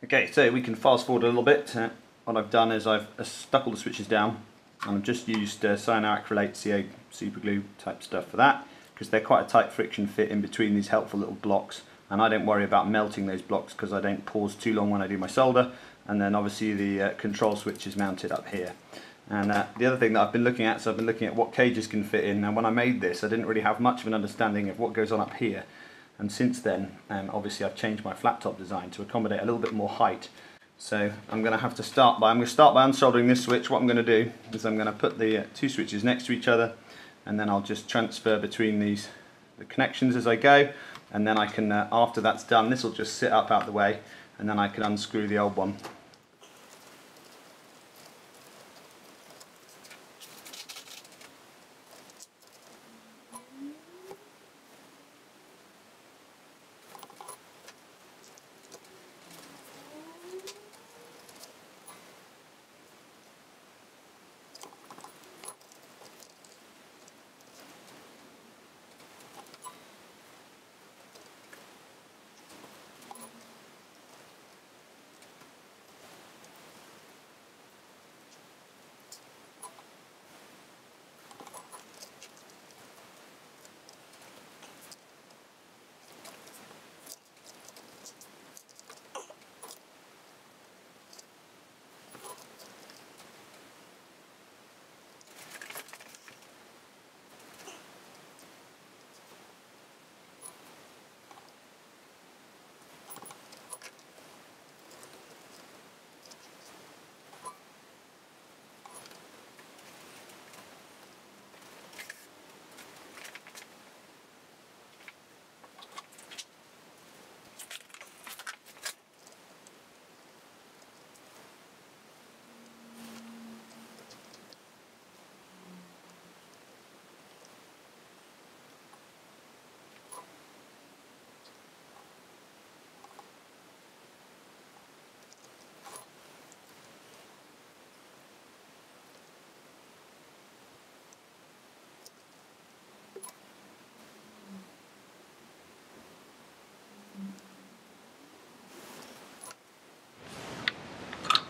Okay, so we can fast forward a little bit. What I've done is I've stuck all the switches down, and I've just used cyanoacrylate CO super glue type stuff for that, because they're quite a tight friction fit in between these helpful little blocks, and I don't worry about melting those blocks because I don't pause too long when I do my solder. And then obviously the control switch is mounted up here. And the other thing that I've been looking at, so I've been looking at what cages can fit in. Now when I made this I didn't really have much of an understanding of what goes on up here, and since then obviously I've changed my flat top design to accommodate a little bit more height. So I'm going to have to start by unsoldering this switch. What I'm going to do is I'm going to put the two switches next to each other, and then I'll just transfer between the connections as I go, and then I can, after that's done, this will just sit up out the way, and then I can unscrew the old one.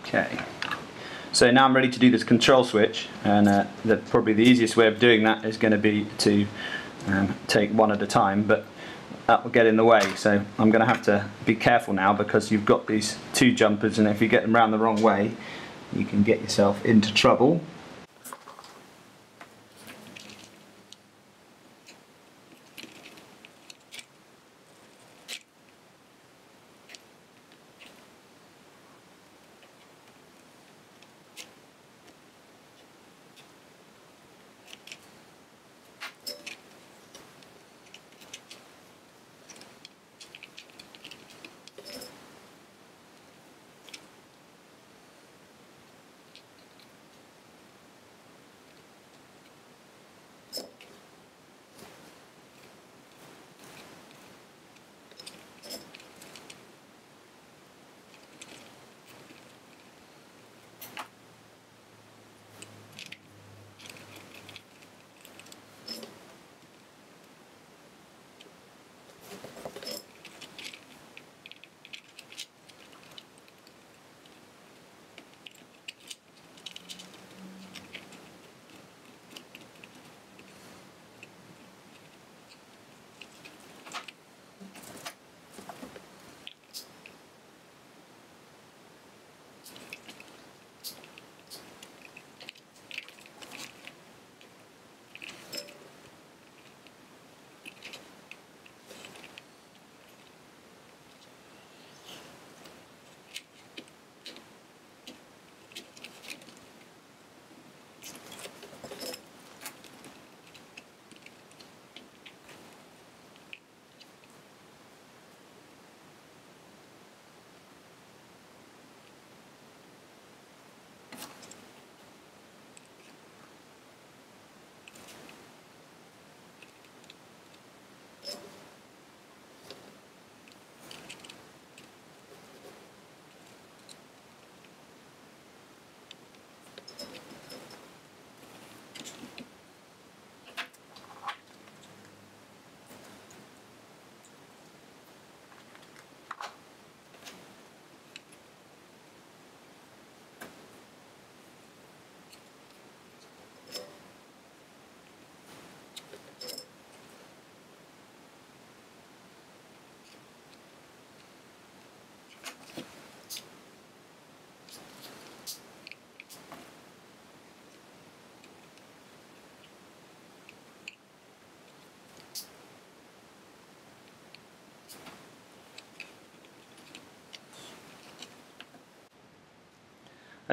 Okay, so now I'm ready to do this control switch, and probably the easiest way of doing that is going to be to take one at a time, but that will get in the way, so I'm going to have to be careful now, because you've got these two jumpers, and if you get them round the wrong way you can get yourself into trouble.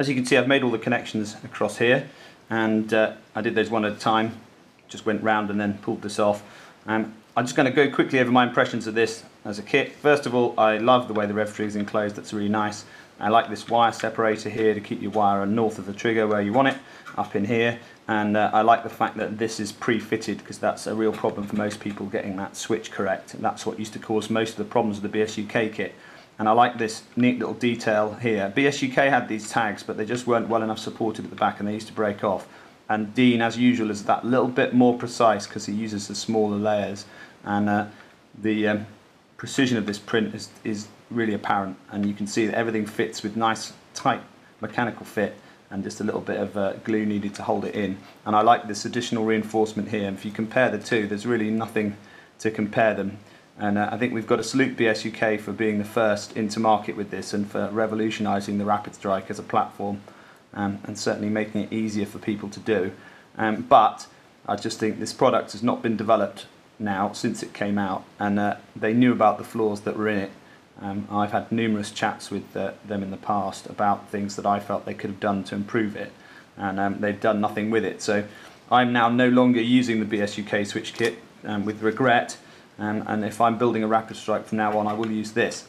as you can see, I've made all the connections across here, and I did those one at a time, just went round and then pulled this off. I'm just going to go quickly over my impressions of this as a kit. First of all, I love the way the rev trigger is enclosed. That's really nice. I like this wire separator here to keep your wire north of the trigger where you want it, up in here. And I like the fact that this is pre-fitted, because that's a real problem for most people, getting that switch correct. And that's what used to cause most of the problems with the BSUK kit. And I like this neat little detail here. BSUK had these tags, but they just weren't well enough supported at the back and they used to break off. And Dean, as usual, is that little bit more precise because he uses the smaller layers. And the precision of this print is really apparent, and you can see that everything fits with nice tight mechanical fit, and just a little bit of glue needed to hold it in. And I like this additional reinforcement here. And if you compare the two, there's really nothing to compare them. And I think we've got to salute BSUK for being the first into market with this, and for revolutionising the Rapidstrike as a platform, and certainly making it easier for people to do. But I just think this product has not been developed now since it came out, and they knew about the flaws that were in it. I've had numerous chats with them in the past about things that I felt they could have done to improve it, and they've done nothing with it. So I'm now no longer using the BSUK switch kit, with regret, and if I'm building a Rapidstrike from now on, I will use this.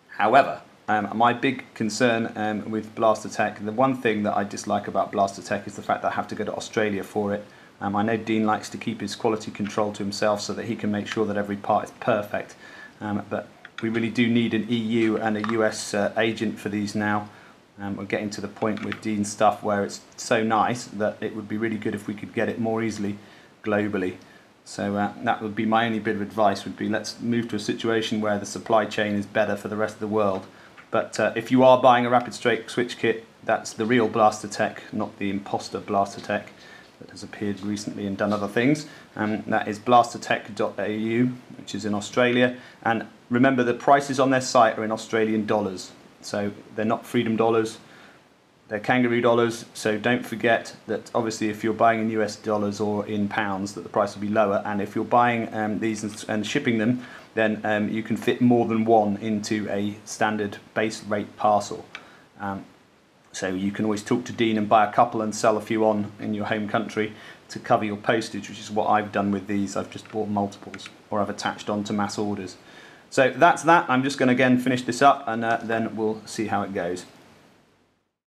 However, my big concern with BlasterTECH, the one thing that I dislike about BlasterTECH is the fact that I have to go to Australia for it. I know Dean likes to keep his quality control to himself so that he can make sure that every part is perfect, but we really do need an EU and a US agent for these now. We're getting to the point with Dean's stuff where it's so nice that it would be really good if we could get it more easily globally. So that would be my only bit of advice, would be let's move to a situation where the supply chain is better for the rest of the world. But if you are buying a Rapidstrike switch kit, that's the real BlasterTECH, not the imposter BlasterTECH that has appeared recently and done other things. That is blastertech.au, which is in Australia. And remember, the prices on their site are in Australian dollars, so they're not freedom dollars, they're kangaroo dollars. So don't forget that obviously if you're buying in US dollars or in pounds, that the price will be lower, and if you're buying these and shipping them, then you can fit more than one into a standard base rate parcel. So you can always talk to Dean and buy a couple and sell a few on in your home country to cover your postage, which is what I've done with these. I've just bought multiples, or I've attached on to mass orders. So that's that. I'm just going to again finish this up, and then we'll see how it goes.